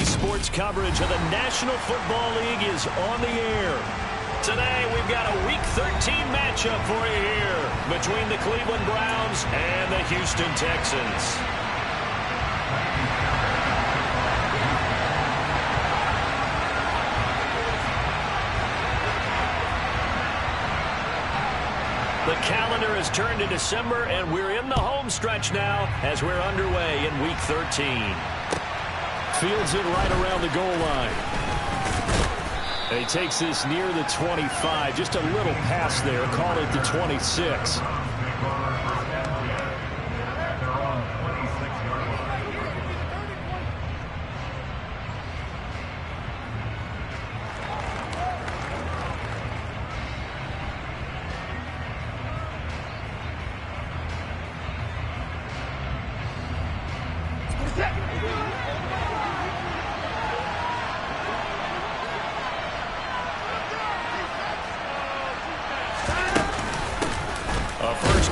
NBC Sports coverage of the National Football League is on the air. Today, we've got a Week 13 matchup for you here between the Cleveland Browns and the Houston Texans. The calendar has turned to December, and we're in the home stretch now as we're underway in Week 13. Fields it right around the goal line. And he takes this near the 25. Just a little pass there. Call it the 26.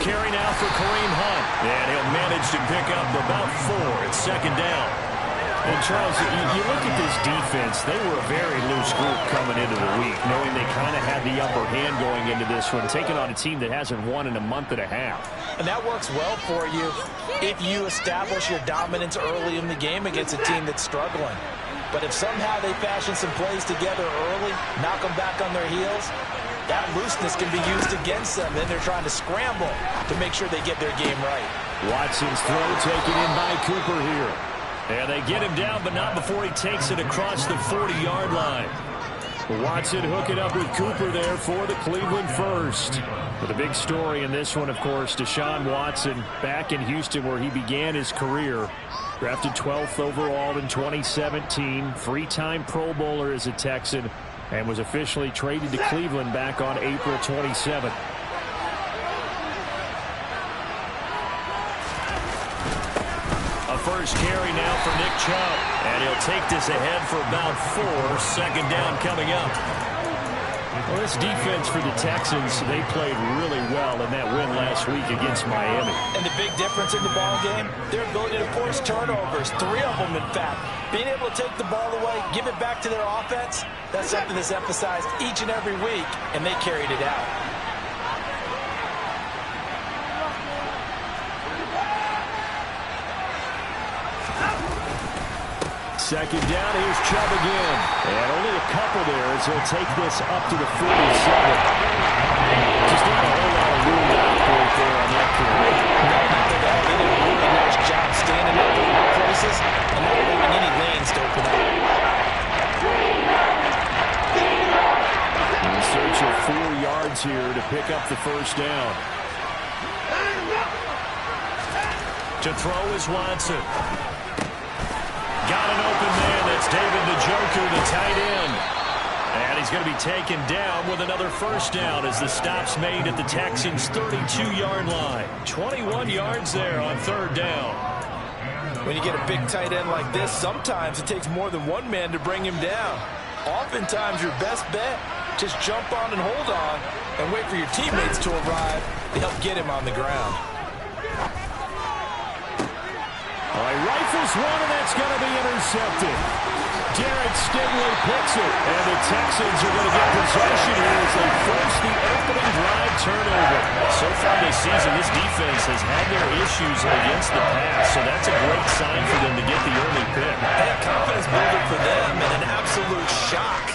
Carry now for Kareem Hunt. And he'll manage to pick up about 4 at second down. And Charles, you look at this defense, they were a very loose group coming into the week, knowing they kind of had the upper hand going into this one, taking on a team that hasn't won in a month and a half. And that works well for you if you establish your dominance early in the game against a team that's struggling. But if somehow they fashion some plays together early, knock them back on their heels, that looseness can be used against them. Then they're trying to scramble to make sure they get their game right. Watson's throw taken in by Cooper here. And they get him down, but not before he takes it across the 40-yard line. Watson hooking up with Cooper there for the Cleveland first. But the big story in this one, of course, Deshaun Watson back in Houston where he began his career. Drafted 12th overall in 2017. Three-time Pro Bowler as a Texan. And was officially traded to Cleveland back on April 27th. A first carry now for Nick Chubb. And he'll take this ahead for about 4. Second down coming up. Well, this defense for the Texans, they played really well in that win last week against Miami. And the big difference in the ball game, their ability to force turnovers, 3 of them in fact. Being able to take the ball away, give it back to their offense, that's something that's emphasized each and every week, and they carried it out. Second down, here's Chubb again. And only a couple there as he'll take this up to the 47. Just not a whole lot of room to operate there on that carry. No, not at all. They did a really nice job standing up in the places and not leaving any lanes to open up. In search of 4 yards here to pick up the first down. To throw is Watson. Got an open man. That's David Njoku, the tight end. And he's going to be taken down with another first down as the stop's made at the Texans' 32-yard line. 21 yards there on third down. When you get a big tight end like this, sometimes it takes more than one man to bring him down. Oftentimes, your best bet, just jump on and hold on and wait for your teammates to arrive to help get him on the ground. All right, rifles one, and that's going to be intercepted. Jarrett Stingley picks it, and the Texans are going to get possession here as they force the opening drive turnover. So far this season, this defense has had their issues against the pass, so that's a great sign for them to get the early pick. And confidence building for them and an absolute shock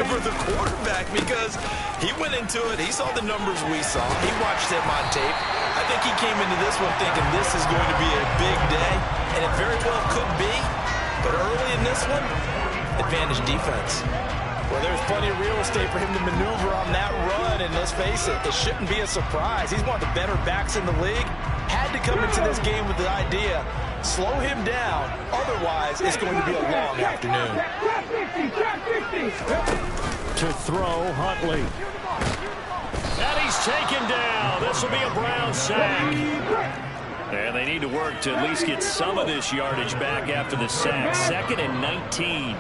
for the quarterback because he went into it. He saw the numbers we saw. He watched them on tape. I think he came into this one thinking this is going to be a big day, and it very well could be. But early in this one, advantage defense. Well, there's plenty of real estate for him to maneuver on that run, and let's face it, it shouldn't be a surprise. He's one of the better backs in the league. Had to come into this game with the idea, slow him down, otherwise it's going to be a long afternoon. To throw, Huntley. And he's taken down. This will be a Brown sack. And they need to work to at least get some of this yardage back after the sack. 2nd and 19.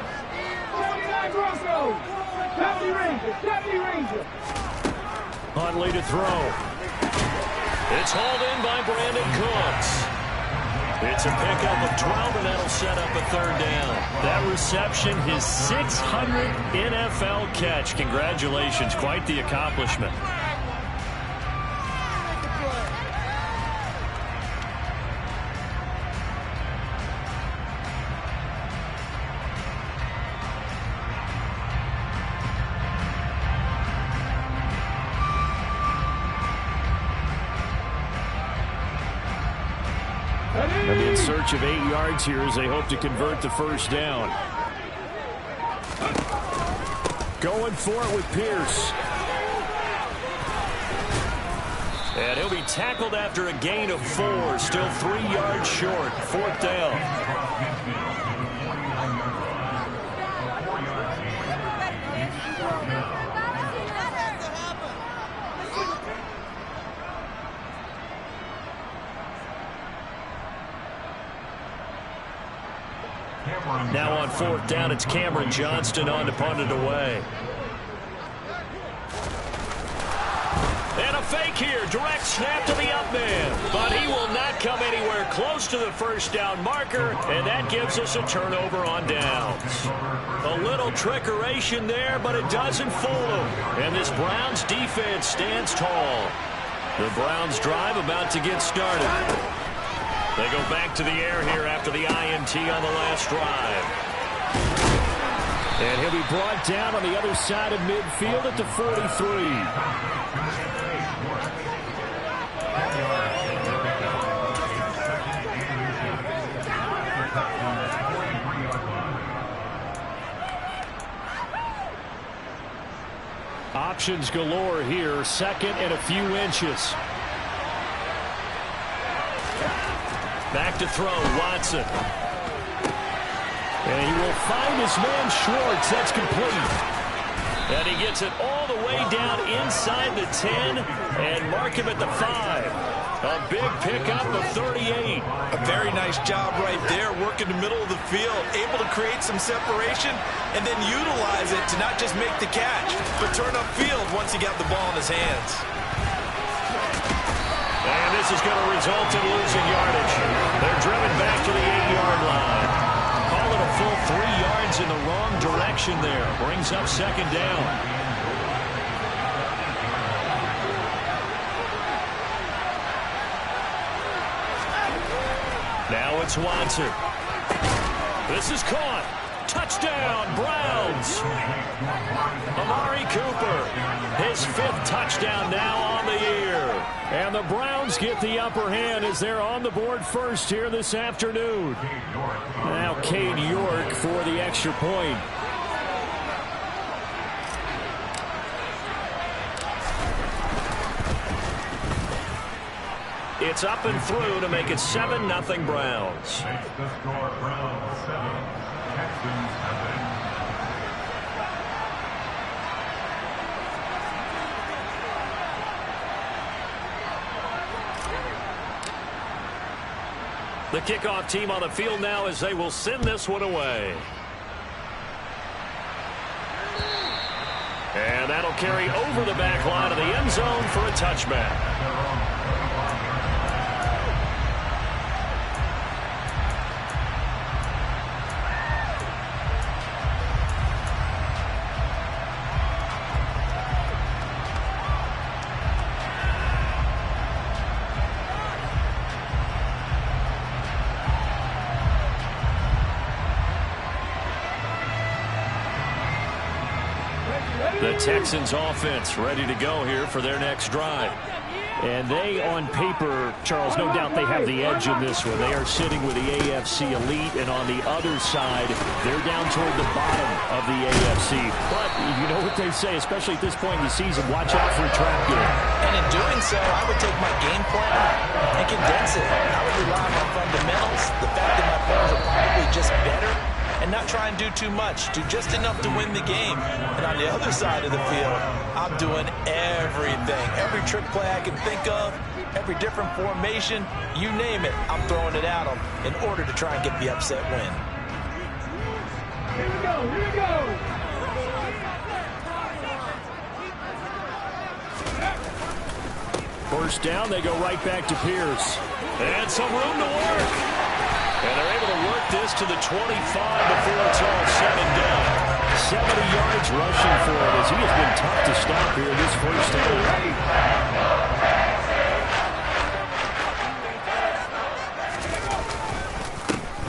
Huntley to throw. It's hauled in by Brandon Cooks. It's a pickup of 12, and that'll set up a third down. That reception, his 600th NFL catch. Congratulations, quite the accomplishment. They'll be in search of 8 yards here as they hope to convert the first down. Going for it with Pierce. And he'll be tackled after a gain of 4. Still 3 yards short. Fourth down. Now on fourth down, it's Cameron Johnston on to punt it away. And a fake here. Direct snap to the up man. But he will not come anywhere close to the first down marker. And that gives us a turnover on downs. A little trickeration there, but it doesn't fool him. And this Browns defense stands tall. The Browns drive about to get started. They go back to the air here after the INT on the last drive. And he'll be brought down on the other side of midfield at the 43. Options galore here. Second and a few inches. Back to throw, Watson. And he will find his man Schwartz. That's complete. And he gets it all the way down inside the 10 and mark him at the 5. A big pickup of 38. A very nice job right there, working the middle of the field, able to create some separation and then utilize it to not just make the catch, but turn upfield once he got the ball in his hands. And this is going to result in losing yardage. They're driven back to the 8-yard line. Call it a full 3 yards in the wrong direction there. Brings up second down. Now it's Watson. This is caught. Touchdown, Browns. Amari Cooper, his 5th touchdown now on the year. And the Browns get the upper hand as they're on the board first here this afternoon. Now Cade York for the extra point. It's up and through to make it 7-0 Browns. The kickoff team on the field now as they will send this one away. And that'll carry over the back line of the end zone for a touchback. The Texans offense ready to go here for their next drive. And they, on paper, Charles, no doubt they have the edge in this one. They are sitting with the AFC elite, and on the other side, they're down toward the bottom of the AFC. But you know what they say, especially at this point in the season, watch out for a trap game. And in doing so, I would take my game plan and condense it. I would rely on my fundamentals, the fact that my players are probably just better, and not try and do too much, do just enough to win the game. And on the other side of the field, I'm doing everything. Every trick play I can think of, every different formation, you name it, I'm throwing it at them in order to try and get the upset win. Here we go, here we go. First down, they go right back to Pierce. And some room to work. And they're able to work this to the 25 before it's all said and done. 70 yards rushing for him as he has been tough to stop here this first half.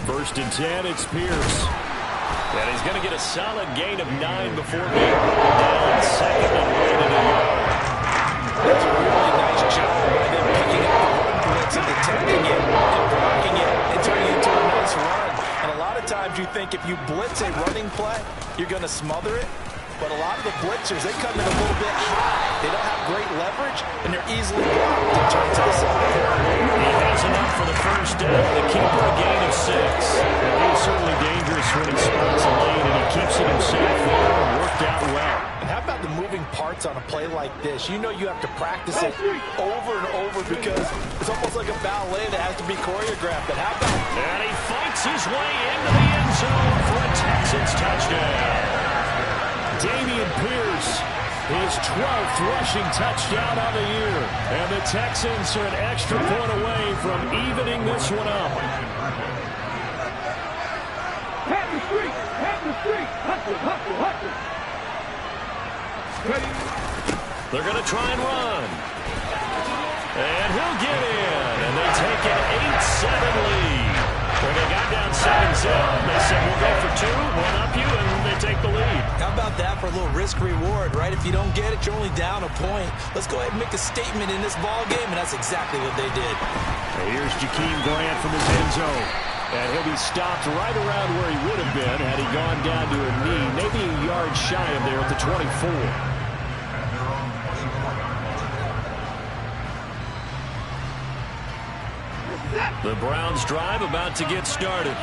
First and 10, it's Pierce. And he's going to get a solid gain of 9 before being down second and right at a yard. That's a really nice job by them picking up the run blitz and detecting it and blocking it and turning it into a nice run. And a lot of times you think if you blitz a running play, you're going to smother it. But a lot of the blitzers, they come in a little bit high. They don't have great leverage, and they're easily blocked and turned to the side. He has enough for the first down. The keeper a gain of 6. Well, he's certainly dangerous when he spots a lane, and he keeps it himself there and worked out well. And how about the moving parts on a play like this? You know you have to practice it over and over because it's almost like a ballet that has to be choreographed. But how about... And he fights his way into the end zone for a Texans touchdown. Dameon Pierce, his 12th rushing touchdown of the year. And the Texans are an extra point away from evening this one up. Have the streak! Have the streak! Hustle, hustle, hustle! Ready? They're going to try and run. And he'll get in. And they take an 8-7 lead. When they got down 7-0, they said, we'll go for 2, one up you, and they take the lead. How about that for a little risk-reward, right? If you don't get it, you're only down a point. Let's go ahead and make a statement in this ball game, and that's exactly what they did. Here's Jakeem Grant from his end zone. And he'll be stopped right around where he would have been had he gone down to a knee, maybe a yard shy of there at the 24. The Browns drive about to get started.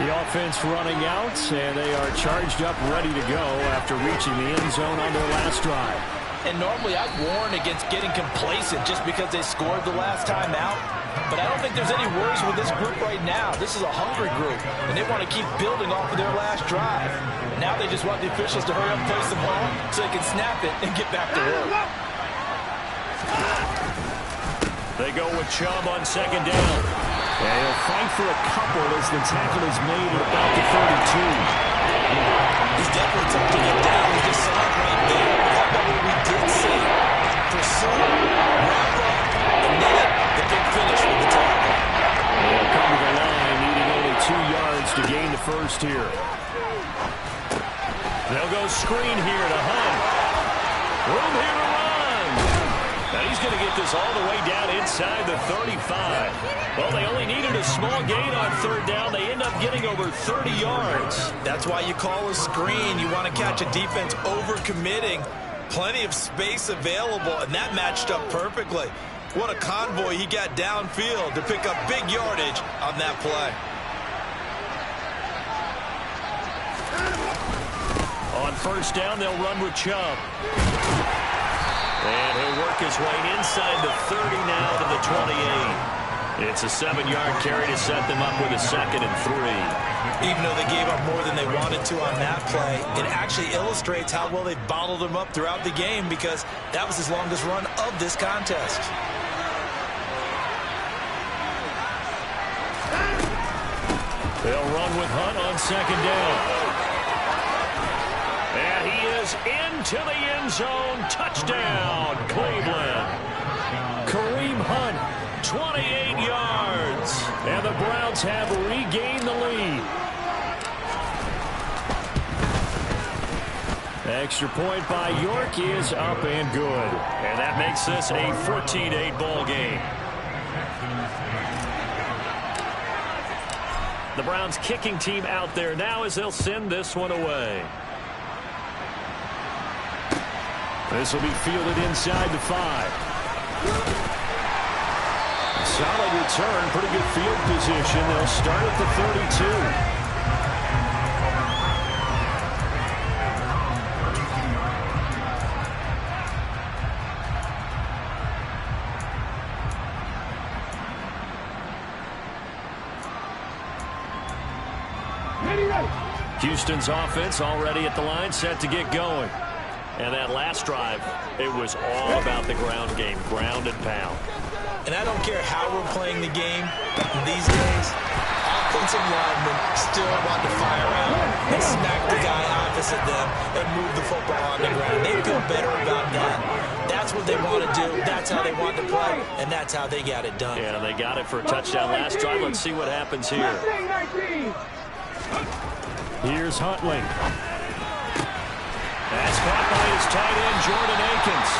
The offense running out, and they are charged up, ready to go after reaching the end zone on their last drive. And normally I'd warn against getting complacent just because they scored the last time out. But I don't think there's any worries with this group right now. This is a hungry group, and they want to keep building off of their last drive. Now they just want the officials to hurry up and place the ball so they can snap it and get back to work. They go with Chubb on second down. And he'll fight for a couple as the tackle is made at about the 32. He's definitely tough to get down. We just saw it right there. How about what we did see? Pursue, wrap up, and then the big finish with the tackle. They'll come to the line, needing only 2 yards to gain the first here. They'll go screen here to Hunt. Room here to run. Now he's going to get this all the way down inside the 35. Well, they only needed a small gain on third down. They end up getting over 30 yards. That's why you call a screen. You want to catch a defense over-committing. Plenty of space available, and that matched up perfectly. What a convoy he got downfield to pick up big yardage on that play. On first down, they'll run with Chubb. And he'll work his way inside the 30 now to the 28. It's a 7-yard carry to set them up with a 2nd and 3. Even though they gave up more than they wanted to on that play, it actually illustrates how well they bottled him up throughout the game because that was his longest run of this contest. They'll run with Hunt on second down. And he is into the end zone. Touchdown, Cleveland. Kareem Hunt, 28 yards. And the Browns have regained the lead. Extra point by York is up and good. And that makes this a 14-8 ball game. The Browns kicking team out there now as they'll send this one away. This will be fielded inside the 5. Solid return, pretty good field position. They'll start at the 32. Houston's offense already at the line, set to get going. And that last drive, it was all about the ground game, ground and pound. And I don't care how we're playing the game these days. I'll put offensive linemen still want to fire out and smack the guy opposite them and move the football on the ground. They feel better about that. That's what they want to do. That's how they want to play, and that's how they got it done. Yeah, they got it for a touchdown last drive. Let's see what happens here. Here's Huntley. That's caught by his tight end, Jordan Akins.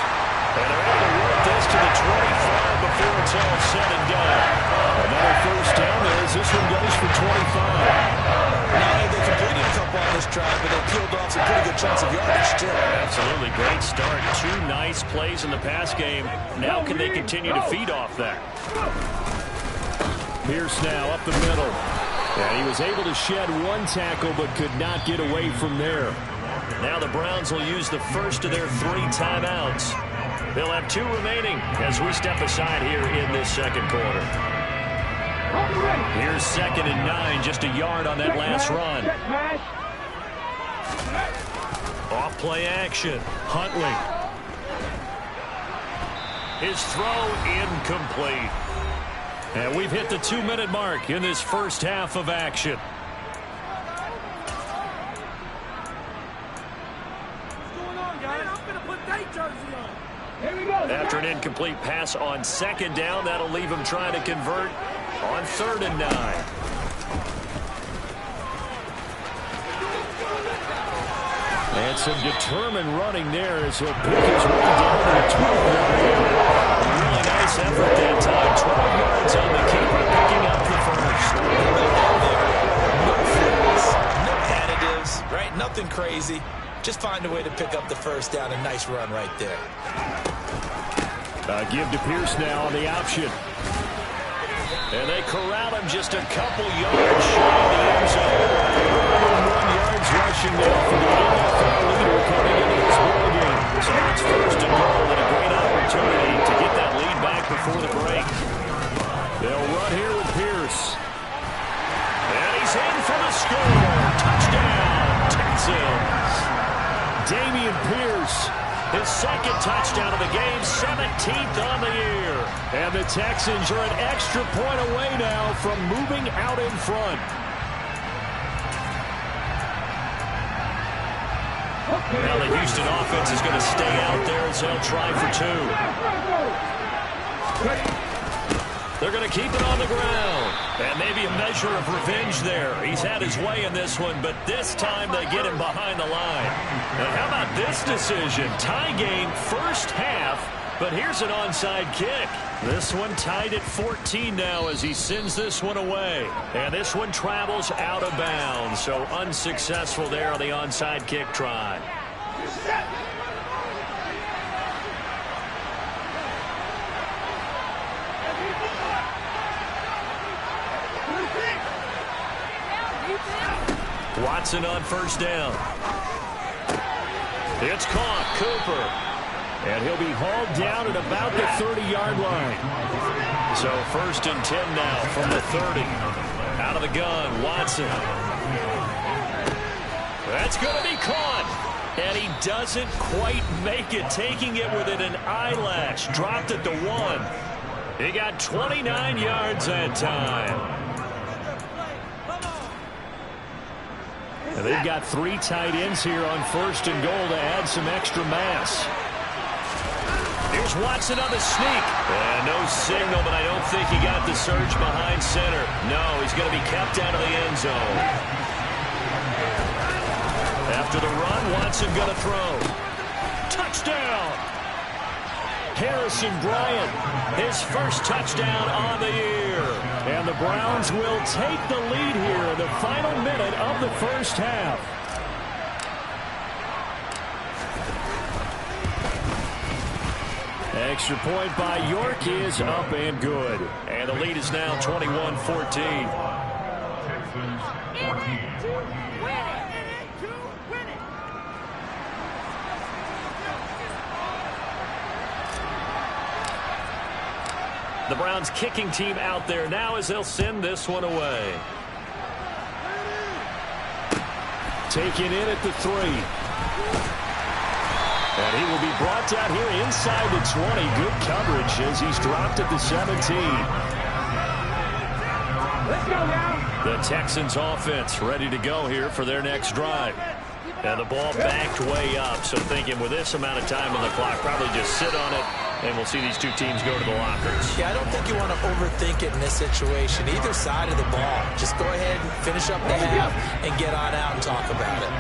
And they're able to work this to the 25 before it's all said and done. Another first down there as this one goes for 25. Now, they completed a couple on this drive, but they peeled off some pretty good chunks of yardage, too. Absolutely great start. 2 nice plays in the pass game. Now can they continue to feed off that? Pierce now up the middle. And he was able to shed 1 tackle but could not get away from there. Now the Browns will use the first of their 3 timeouts. They'll have 2 remaining as we step aside here in this second quarter. Here's 2nd and 9, just a yard on that last run. Off play action. Huntley. His throw incomplete. And we've hit the 2-minute mark in this first half of action. After an incomplete pass on 2nd down, that'll leave him trying to convert on 3rd and 9. And some determined running there as he'll pick his way down to the 12-yard line. Really nice effort that time. 12 yards on the keeper, picking up the first. No frills, no additives, right? Nothing crazy. Just find a way to pick up the first down. A nice run right there. Give to Pierce now on the option. And they corral him just a couple yards shy of the end zone. 1 yards rushing now for the NFL leader coming into this ball game. So it's 1st and goal and a great opportunity to get that lead back before the break. They'll run here with Pierce. And he's in for the score. Touchdown, Texans. Dameon Pierce, his 2nd touchdown of the game, 17th on the year. And the Texans are an extra point away now from moving out in front. Now the Houston offense is going to stay out there as they'll try for 2. They're going to keep it on the ground. And maybe a measure of revenge there. He's had his way in this one, but this time they get him behind the line. And how about this decision? Tie game first half, but here's an onside kick. This one tied at 14 now as he sends this one away. And this one travels out of bounds, so unsuccessful there on the onside kick try. Watson on first down. It's caught. Cooper. And he'll be hauled down at about the 30-yard line. So 1st and 10 now from the 30. Out of the gun, Watson. That's going to be caught. And he doesn't quite make it, taking it within an eyelash. Dropped at the 1. He got 29 yards that time. And they've got 3 tight ends here on 1st and goal to add some extra mass. Here's Watson on the sneak. And no signal, but I don't think he got the surge behind center. No, he's going to be kept out of the end zone. After the run, Watson going to throw. Touchdown! Harrison Bryant, his first touchdown on the year. And the Browns will take the lead here in the final minute of the first half. Extra point by York is up and good. And the lead is now 21-14. The Browns kicking team out there now as they'll send this one away. Taken in at the 3. And he will be brought down here inside the 20. Good coverage as he's dropped at the 17. Let's go now. The Texans offense ready to go here for their next drive. And the ball backed way up, so thinking with this amount of time on the clock, probably just sit on it, and we'll see these two teams go to the lockers. Yeah, I don't think you want to overthink it in this situation. Either side of the ball, just go ahead and finish up the half and get on out and talk about it.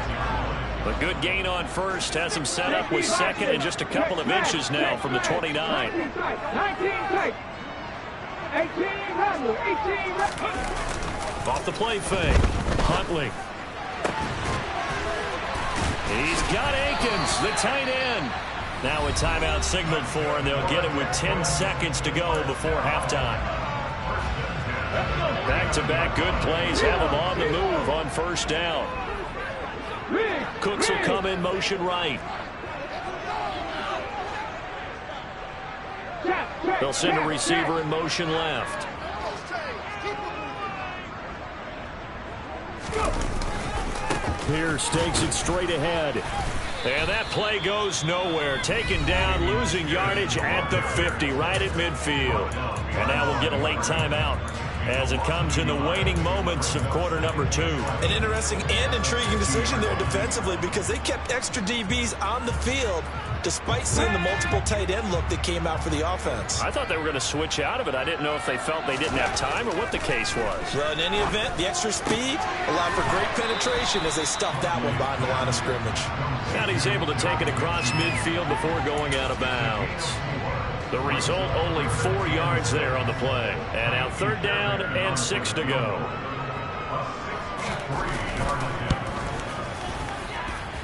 A good gain on first, has him set up with second and just a couple of inches now from the 29. 19 tight. 18 rattle. 18 rattle. Off the play fake. Huntley. He's got Akins, the tight end. Now a timeout signaled for, and they'll get it with 10 seconds to go before halftime. Back-to-back good plays have them on the move on first down. Cooks will come in motion right. They'll send a receiver in motion left. Pierce takes it straight ahead. And that play goes nowhere. Taken down, losing yardage at the 50, right at midfield. And now we'll get a late timeout as it comes in the waning moments of quarter number 2. An interesting and intriguing decision there defensively because they kept extra DBs on the field despite seeing the multiple tight end look that came out for the offense. I thought they were going to switch out of it. I didn't know if they felt they didn't have time or what the case was. Well, in any event, the extra speed allowed for great penetration as they stuffed that one behind the line of scrimmage. And he's able to take it across midfield before going out of bounds. The result, only 4 yards there on the play. And now third down and 6 to go.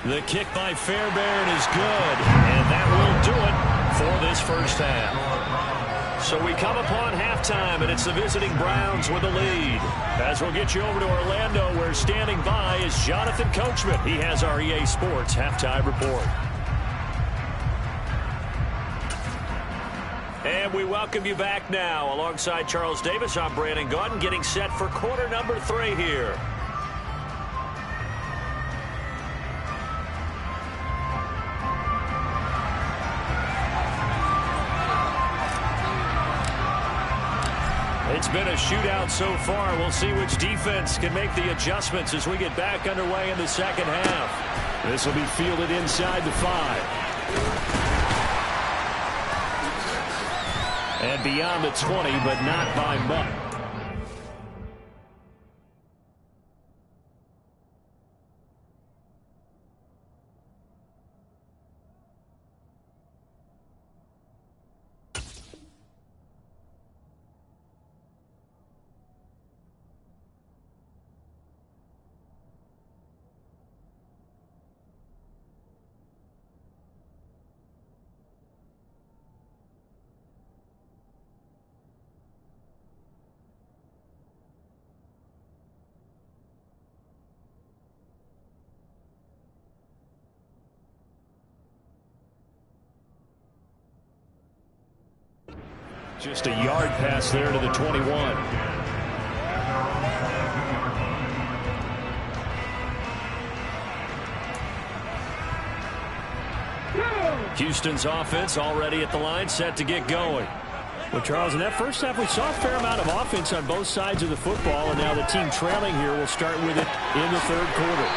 The kick by Fairbairn is good, and that will do it for this first half. So we come upon halftime, and it's the visiting Browns with the lead. As we'll get you over to Orlando, where standing by is Jonathan Coachman. He has our EA Sports halftime report. And we welcome you back now. Alongside Charles Davis, I'm Brandon Gaudin, getting set for quarter number 3 here. It's been a shootout so far. We'll see which defense can make the adjustments as we get back underway in the second half. This will be fielded inside the 5. And beyond the 20, but not by much. Just a yard pass there to the 21. Houston's offense already at the line, set to get going. Well, Charles, in that first half, we saw a fair amount of offense on both sides of the football, and now the team trailing here will start with it in the third quarter.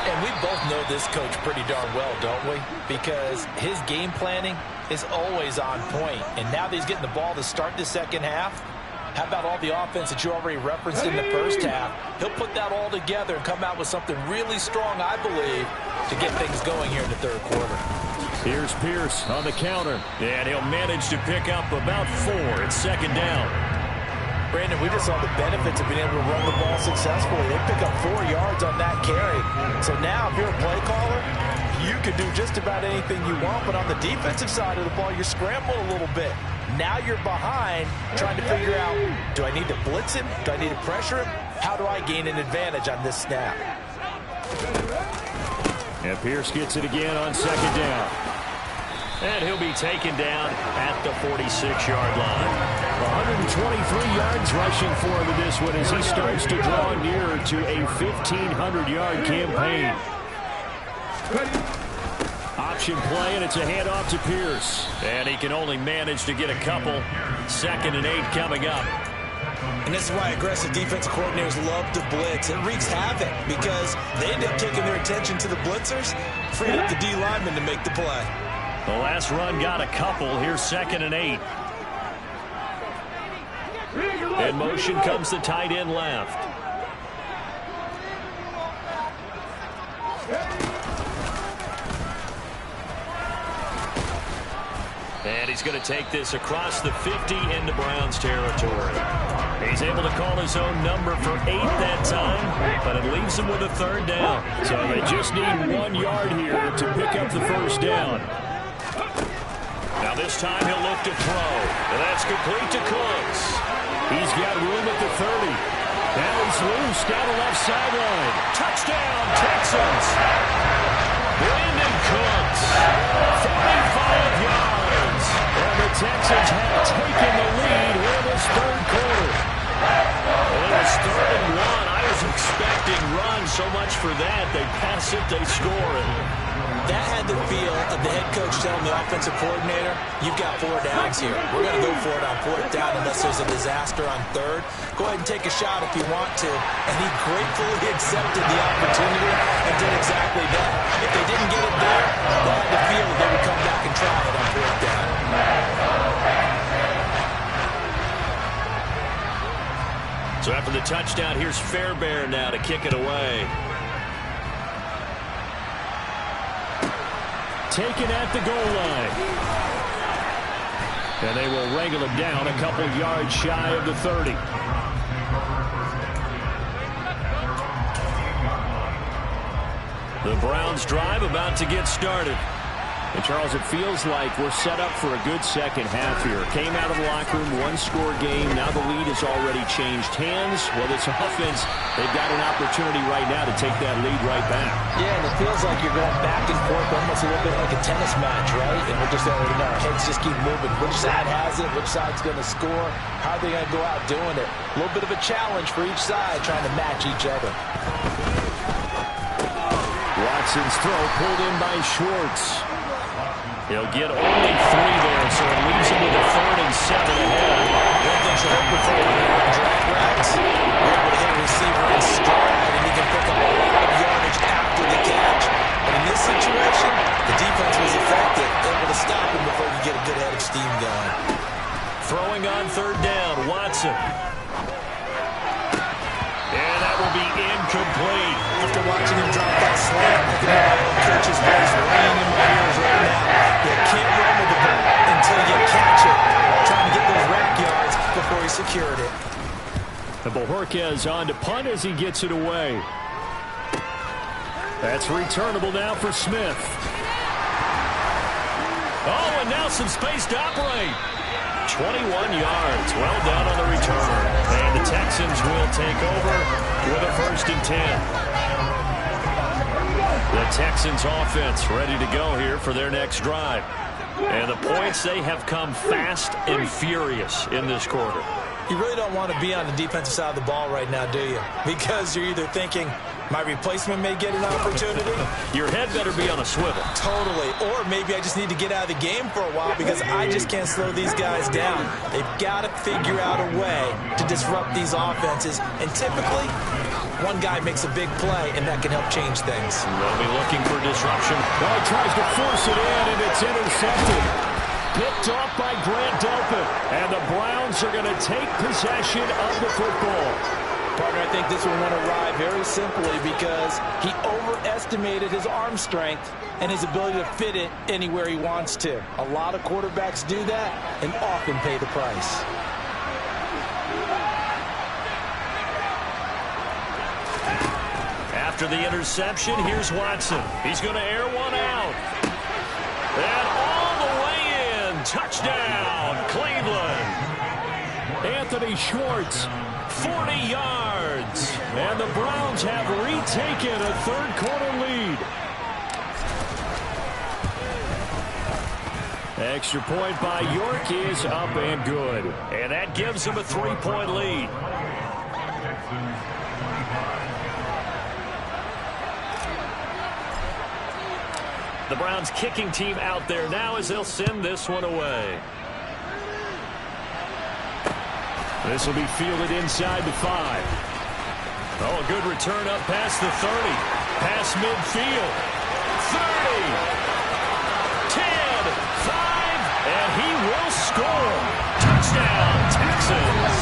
And we both know this coach pretty darn well, don't we? Because his game planning is always on point. And now that he's getting the ball to start the second half, how about all the offense that you already referenced in the first half? He'll put that all together and come out with something really strong, I believe, to get things going here in the third quarter. Here's Pierce on the counter, and he'll manage to pick up about 4. It's second down. Brandon, we just saw the benefits of being able to run the ball successfully. They pick up 4 yards on that carry. So now, if you're a play caller, you can do just about anything you want, but on the defensive side of the ball, you're scrambling a little bit. Now you're behind, trying to figure out, do I need to blitz him? Do I need to pressure him? How do I gain an advantage on this snap? And Pierce gets it again on second down. And he'll be taken down at the 46-yard line. 123 yards rushing for him in this one as he starts to draw nearer to a 1,500-yard campaign. Option play, and it's a handoff to Pierce. And he can only manage to get a couple. 2nd and 8 coming up. And this is why aggressive defensive coordinators love to blitz. It wreaks havoc because they end up taking their attention to the blitzers, freeing up the D lineman to make the play. The last run got a couple. Here's 2nd and 8. In motion comes the tight end left. And he's going to take this across the 50 into Browns territory. He's able to call his own number for 8 that time, but it leaves him with a 3rd down. So they just need 1 yard here to pick up the 1st down. Now this time he'll look to throw. And that's complete to Cooks. He's got room at the 30. Now he's loose down the left sideline. Touchdown, Texans. Brandon Cooks, 45 yards. And the Texans have taken the lead in this 3rd quarter. It was 3rd and 1. I was expecting runs so much for that. They pass it, they score it. That had the feel of the head coach telling the offensive coordinator, you've got 4 downs here. We're going to go for it on 4th down unless there's a disaster on 3rd. Go ahead and take a shot if you want to. And he gratefully accepted the opportunity and did exactly that. If they didn't get it there, they had the feel that they would come back and try it on 4th down. So after the touchdown, here's Fairbairn now to kick it away. Taken at the goal line. And they will wrangle him down a couple yards shy of the 30. The Browns drive about to get started. And Charles, it feels like we're set up for a good second half here. Came out of the locker room, 1-score game. Now the lead has already changed hands. Well, this offense, they've got an opportunity right now to take that lead right back. Yeah, and it feels like you're going back and forth almost a little bit like a tennis match, right? And we're just letting our heads just keep moving. Which side has it? Which side's going to score? How are they going to go out doing it? A little bit of a challenge for each side trying to match each other. Watson's throw pulled in by Schwartz. He'll get only 3 there, so it leaves him with a 3rd and 7 ahead. One thing to look for in drag routes, you're able to hit a receiver in stride, and he can pick up a lot of yardage after the catch. But in this situation, the defense was effective, able to stop him before he get a good head of steam going. Throwing on 3rd down, Watson. And that will be incomplete. After watching him drop that slant, I can hear my own coach's voice ringing in my ears right now. You can't run with the ball until you catch it. Trying to get those rack yards before he secured it. And Bojorquez on to punt as he gets it away. That's returnable now for Smith. Oh, and now some space to operate. 21 yards. Well done on the return. And the Texans will take over with a 1st and 10. The Texans offense ready to go here for their next drive. And the points, they have come fast and furious in this quarter. You really don't want to be on the defensive side of the ball right now, do you? Because you're either thinking, my replacement may get an opportunity. Your head better be on a swivel. Totally. Or maybe I just need to get out of the game for a while because I just can't slow these guys down. They've got to figure out a way to disrupt these offenses. And typically, one guy makes a big play, and that can help change things. They'll be looking for disruption. Well, he tries to force it in, and it's intercepted. Picked off by Grant Delpit. And the Browns are going to take possession of the football. Partner, I think this one went awry very simply because he overestimated his arm strength and his ability to fit it anywhere he wants to. A lot of quarterbacks do that and often pay the price. After the interception, here's Watson. He's going to air one out. And all the way in. Touchdown, Cleveland. Anthony Schwartz, 40 yards. And the Browns have retaken a 3rd quarter lead. Extra point by York is up and good. And that gives them a 3-point lead. The Browns kicking team out there now as they'll send this one away. This will be fielded inside the 5. Oh, a good return up past the 30. Past midfield. 30. 10. 5. And he will score. Touchdown, Texans.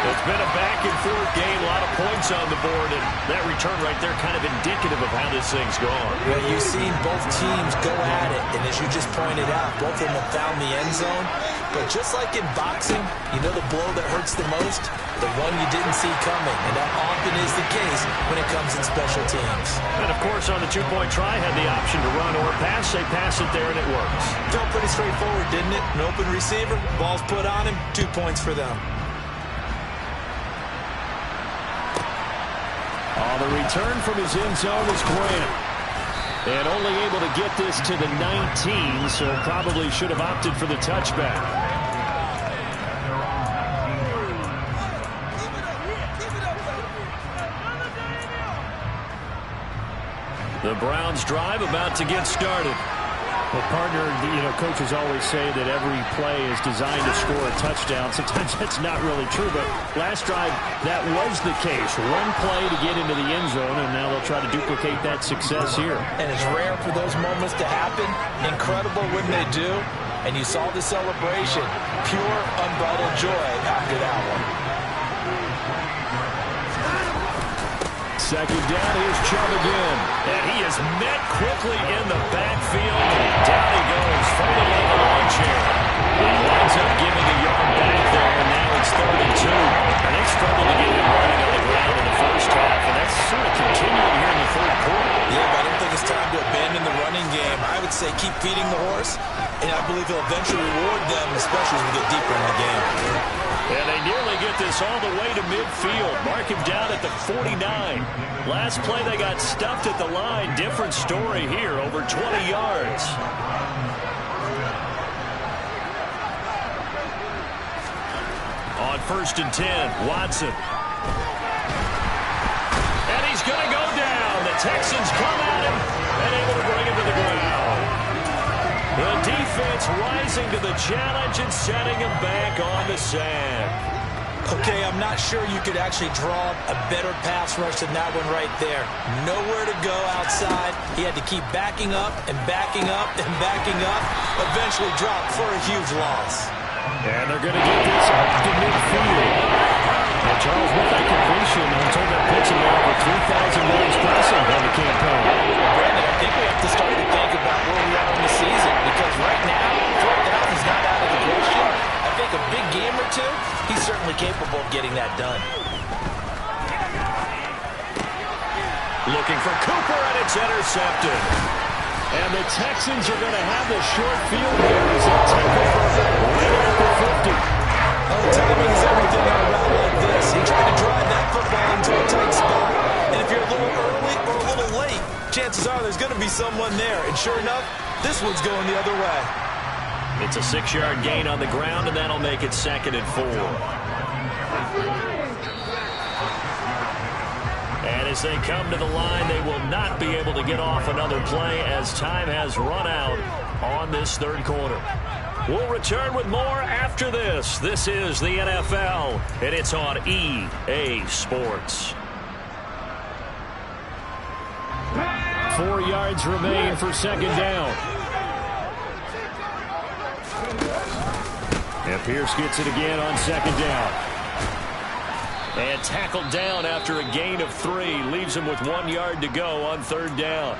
It's been a back-and-forth game, a lot of points on the board, and that return right there kind of indicative of how this thing's gone. Well, you've seen both teams go at it, and as you just pointed out, both of them have found the end zone. But just like in boxing, you know the blow that hurts the most? The one you didn't see coming, and that often is the case when it comes in special teams. And, of course, on the two-point try, had the option to run or pass. They pass it there, and it works. Felt pretty straightforward, didn't it? An open receiver, ball's put on him, 2 points for them. On the return from his end zone is Grant. And only able to get this to the 19, so probably should have opted for the touchback. The Browns drive about to get started. Well, partner, coaches always say that every play is designed to score a touchdown. Sometimes that's not really true, but last drive, that was the case. One play to get into the end zone, and now they'll try to duplicate that success here. And it's rare for those moments to happen. Incredible when they do. And you saw the celebration. Pure, unbridled joy after that one. Second down, here's Chubb again. And he is met quickly in the backfield. Down he goes, folded like a lawn chair. He winds up giving a yard back there, and now it's 3rd and 2. And they struggled to get him running on the ground in the first half, and that's sort of continuing here in the 3rd quarter. Yeah, but I don't think it's time to abandon the running game. I would say keep feeding the horse, and I believe he'll eventually reward them, especially as we get deeper in the game. And they nearly get this all the way to midfield. Mark him down at the 49. Last play, they got stuffed at the line. Different story here, over 20 yards. On 1st and 10, Watson. And he's going to go down. The Texans come at him and able to bring him to the ground. The defense rising to the challenge and setting him back on the sand. Okay, I'm not sure you could actually draw a better pass rush than that one right there. Nowhere to go outside. He had to keep backing up and backing up and backing up. Eventually dropped for a huge loss. And they're going to get this up to midfield. And Charles, with that completion, I'm told that puts him over 3,000 yards passing on the campaign. Brandon, I think we have to start to think about where we are in the season, because right now, 4th down is not out of the question. I think a big game or two, he's certainly capable of getting that done. Looking for Cooper, and it's intercepted. And the Texans are going to have the short field here as they take over right at the 50. Oh, timing is everything on a route like this. He tried to drive that football into a tight spot. And if you're a little early or a little late, chances are there's going to be someone there. And sure enough, this one's going the other way. It's a 6-yard gain on the ground, and that'll make it 2nd and 4. And as they come to the line, they will not be able to get off another play as time has run out on this 3rd quarter. We'll return with more after this. This is the NFL, and it's on EA Sports. 4 yards remain for 2nd down. And Pierce gets it again on 2nd down. And tackled down after a gain of 3. Leaves him with 1 yard to go on 3rd down.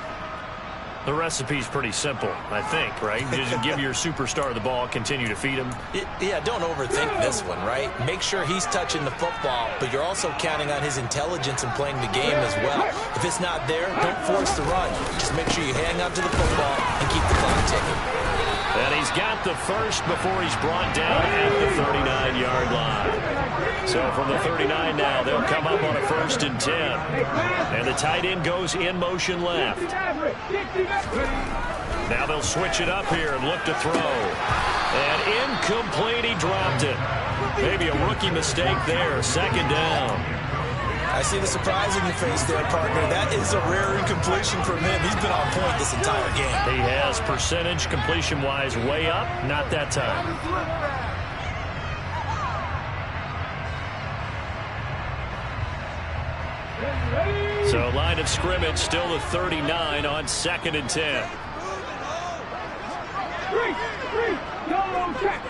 The recipe's pretty simple, I think, right? Just give your superstar the ball, continue to feed him. Yeah, don't overthink this one, right? Make sure he's touching the football, but you're also counting on his intelligence in playing the game as well. If it's not there, don't force the run. Just make sure you hang on to the football and keep the clock ticking. And he's got the first before he's brought down at the 39-yard line. So from the 39 now, they'll come up on a 1st and 10. And the tight end goes in motion left. Now they'll switch it up here and look to throw. And incomplete, he dropped it. Maybe a rookie mistake there, 2nd down. I see the surprise in your face there, partner. That is a rare incompletion from him. He's been on point this entire game. He has percentage completion-wise way up. Not that time. So line of scrimmage still the 39 on 2nd and 10. Three. Go check.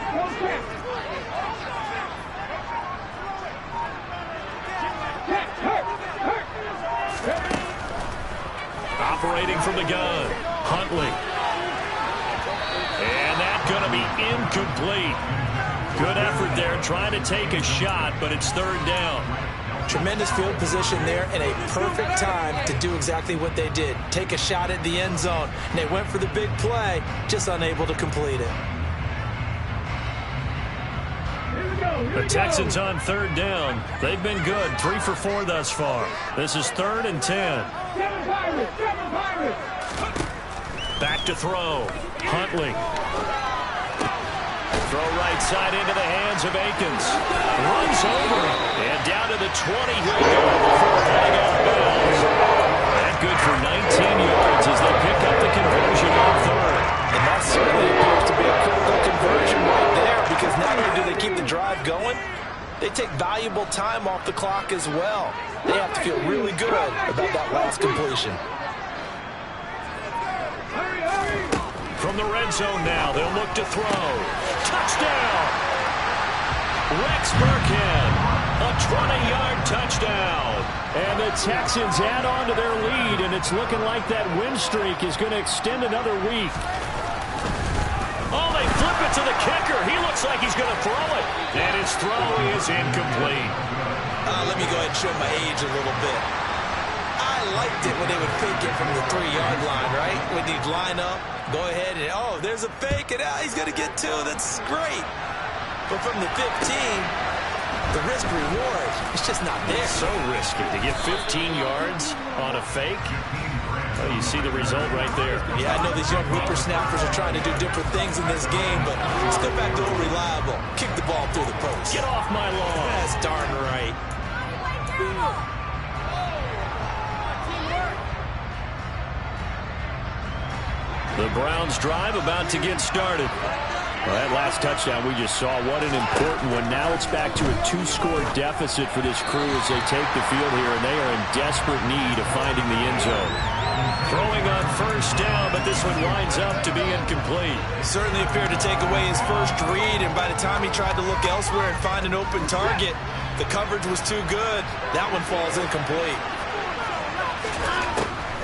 Operating from the gun, Huntley. And that's going to be incomplete. Good effort there, trying to take a shot, but it's 3rd down. Tremendous field position there and a perfect time to do exactly what they did. Take a shot at the end zone. And they went for the big play, just unable to complete it. The Texans on 3rd down. They've been good, 3 for 4 thus far. This is 3rd and 10. Back to throw. Huntley. Throw right side into the hands of Akins. Runs over him. And down to the 20 here we go before heading out of bounds. And good for 19 yards as they pick up the conversion on 3rd. And that certainly appears to be a critical conversion right there, because not only do they keep the drive going, they take valuable time off the clock as well. They have to feel really good about that last completion. From the red zone now, they'll look to throw. Touchdown! Rex Burkhead, a 20-yard touchdown. And the Texans add on to their lead, and it's looking like that win streak is going to extend another week. Oh, they flip it to the kicker. He looks like he's going to throw it. And his throw is incomplete. Let me go ahead and show my age a little bit. I liked it when they would fake it from the 3-yard line, right? When you'd line up, go ahead and, oh, there's a fake, and he's going to get 2. That's great. But from the 15, the risk-reward, it's just not there. So risky to get 15 yards on a fake. Oh, you see the result right there. Yeah, I know these young whippersnappers are trying to do different things in this game, but let's go back to reliable. Kick the ball through the post. Get off my lawn. That's darn right. The Browns drive about to get started. Well, that last touchdown we just saw, what an important one. Now it's back to a 2-score deficit for this crew as they take the field here, and they are in desperate need of finding the end zone. Throwing on 1st down, but this one winds up to be incomplete. Certainly appeared to take away his first read, and by the time he tried to look elsewhere and find an open target, the coverage was too good. That one falls incomplete.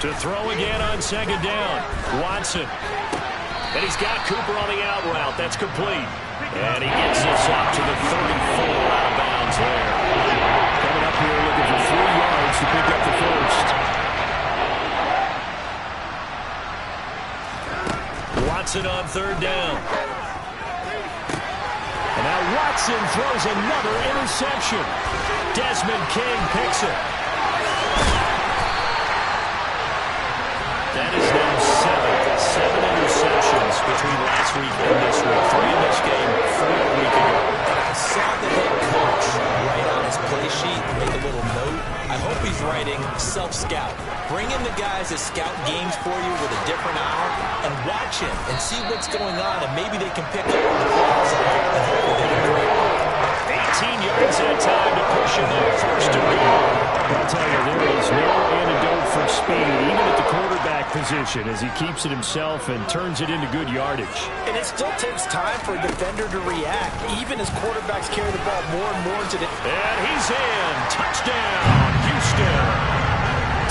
To throw again on 2nd down, Watson. And he's got Cooper on the out route. That's complete. And he gets this up to the 34 out of bounds there. Coming up here looking for 3 yards to pick up the first. Watson on 3rd down. And now Watson throws another interception. Desmond King picks it. That is now 7 interceptions between last week and this week. 3 in this game, 4 a week ago. I saw the head coach write on his play sheet, make a little note. I hope he's writing self-scout. Bring in the guys that scout games for you with a different eye and watch him and see what's going on, and maybe they can pick up on the flaws and hopefully they can correct it. 18 yards that time to push him there, 1st and goal. I'll tell you, there is no antidote for speed, even at the quarterback position, as he keeps it himself and turns it into good yardage. And it still takes time for a defender to react, even as quarterbacks carry the ball more and more into the... And he's in. Touchdown, Houston.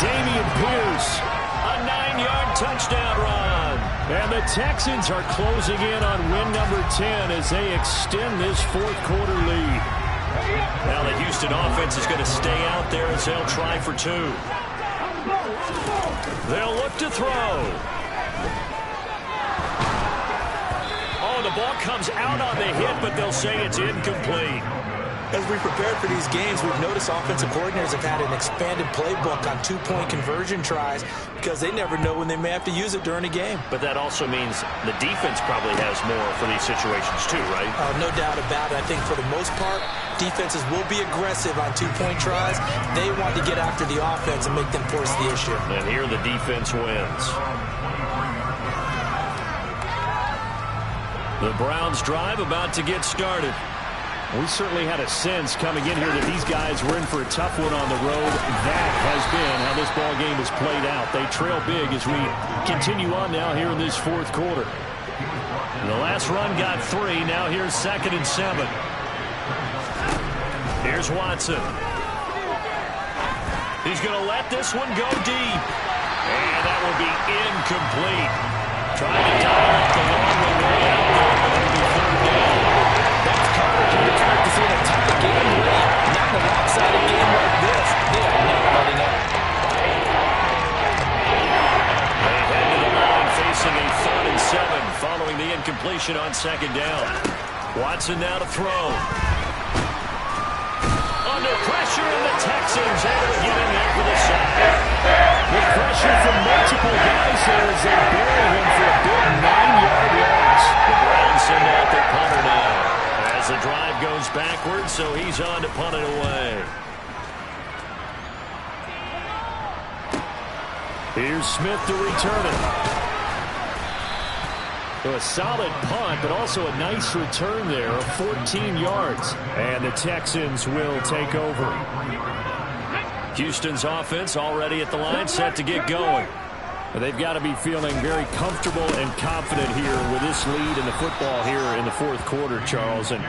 Dameon Pierce, a 9-yard touchdown run. And the Texans are closing in on win number 10 as they extend this 4th quarter lead. Now the Houston offense is going to stay out there as they'll try for 2. They'll look to throw. Oh, the ball comes out on the hit, but they'll say it's incomplete. As we prepared for these games, we've noticed offensive coordinators have had an expanded playbook on 2-point conversion tries because they never know when they may have to use it during a game. But that also means the defense probably has more for these situations too, right? No doubt about it. I think for the most part, defenses will be aggressive on 2-point tries. They want to get after the offense and make them force the issue. And here the defense wins. The Browns drive about to get started. We certainly had a sense coming in here that these guys were in for a tough one on the road. That has been how this ball game has played out. They trail big as we continue on now here in this fourth quarter. The last run got 3. Now here's 2nd and 7. Here's Watson. He's going to let this one go deep. And that will be incomplete. Trying to dial up the long way out there, but it'll be 3rd down. That's coverage you expect to see in a tight game late. Not in a lopsided game like this. They are not letting up. They head to the line facing a 3rd and 7 following the incompletion on 2nd down. Watson now to throw. Under pressure, and the Texans able to get in there for the sack. With pressure from multiple guys here as they bury him for a big 9-yard loss. The Browns send out their punter now. As the drive goes backwards, so he's on to punt it away. Here's Smith to return it. So a solid punt, but also a nice return there of 14 yards. And the Texans will take over. Houston's offense already at the line, set to get going. They've got to be feeling very comfortable and confident here with this lead in the football here in the fourth quarter, Charles. And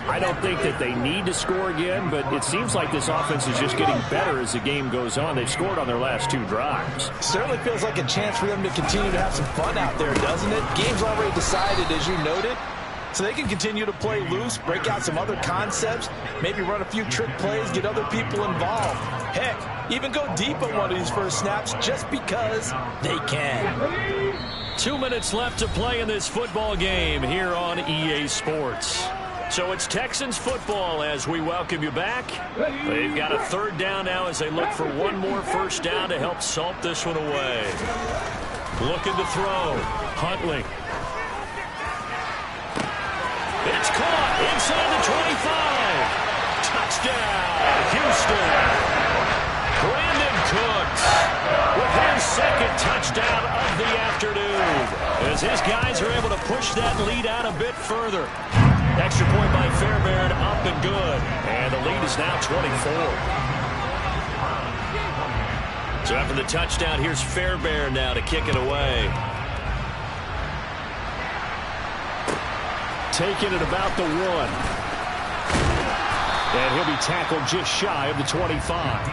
I don't think that they need to score again, but it seems like this offense is just getting better as the game goes on. They've scored on their last 2 drives. Certainly feels like a chance for them to continue to have some fun out there, doesn't it? Game's already decided, as you noted. So they can continue to play loose, break out some other concepts, maybe run a few trick plays, get other people involved. Heck, even go deep on one of these first snaps just because they can. 2 minutes left to play in this football game here on EA Sports. So it's Texans football as we welcome you back. They've got a 3rd down now as they look for one more first down to help salt this one away. Looking to throw. Huntley. It's caught inside the 25. Touchdown, Houston. Brandon Cooks with his 2nd touchdown of the afternoon. As his guys are able to push that lead out a bit further. Extra point by Fairbairn, up and good. And the lead is now 24. So after the touchdown, here's Fairbairn now to kick it away. Taking it about the 1. And he'll be tackled just shy of the 25.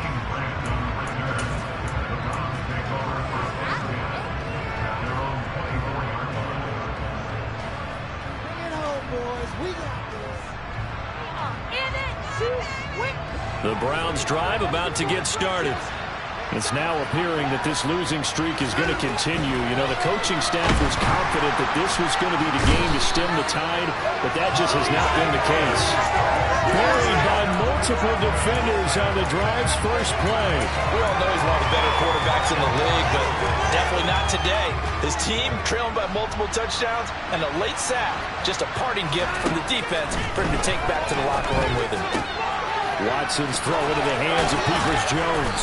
The Browns drive about to get started. It's now appearing that this losing streak is going to continue. You know, the coaching staff was confident that this was going to be the game to stem the tide, but that just has not been the case. Buried by multiple defenders on the drive's first play. We all know he's one of the better quarterbacks in the league, but definitely not today. His team trailing by multiple touchdowns and a late sack. Just a parting gift from the defense for him to take back to the locker room with him. Watson's throw into the hands of Peoples-Jones.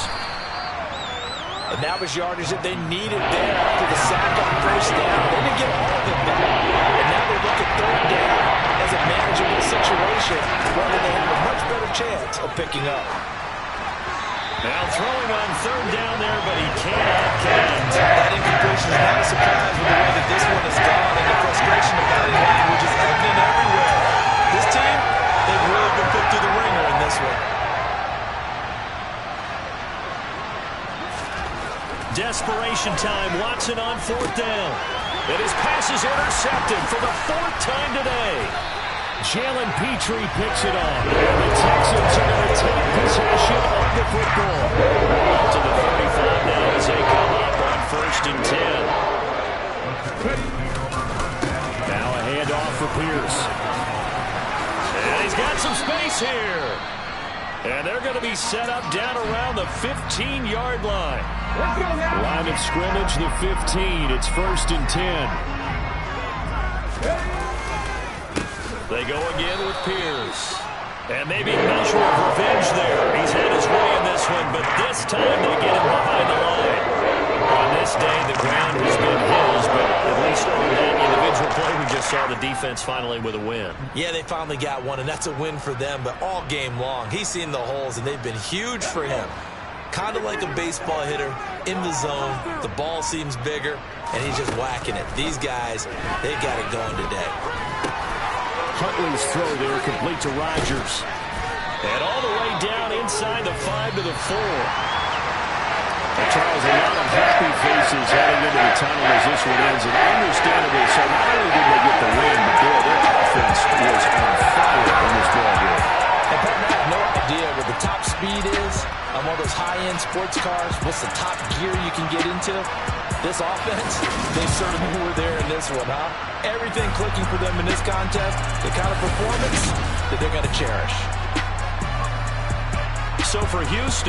And that was yardage that they needed there after the sack on first down. They didn't get all of it back. And now they look at 3rd down as a manageable situation where they have a much better chance of picking up. Now throwing on 3rd down there, but he cannot connect. That incompletion is not a surprise with the way that this one has gone and the frustration about it, which is evident everywhere. This team, they've really been put through the ringer in this one. Desperation time. Watson on 4th down. And his pass is intercepted for the 4th time today. Jalen Petrie picks it off. And the Texans are going to take possession of the football. Up to the 35 now as they come up on 1st and 10. Now a handoff for Pierce. And he's got some space here. And they're going to be set up down around the 15-yard line. Line of scrimmage, the 15. It's 1st and 10. They go again with Pierce. And maybe a measure of revenge there. He's had his way in this one, but this time they get him behind the line. On this day, the ground has been his, but at least on that individual play we just saw the defense finally with a win. Yeah, they finally got one, and that's a win for them, but all game long, he's seen the holes, and they've been huge for him. Kind of like a baseball hitter in the zone. The ball seems bigger, and he's just whacking it. These guys, they got it going today. Huntley's throw there complete to Rodgers. And all the way down inside the 5 to the 4. And Charles, a lot of happy faces heading into the tunnel as this one ends. And understandably so, not only did they get the win, but their offense was on fire in this ball game. And partner, I have no idea what the top speed is on one of those high-end sports cars. What's the top gear you can get into? This offense, they certainly were there in this one, huh? Everything clicking for them in this contest, the kind of performance that they're going to cherish. So for Houston,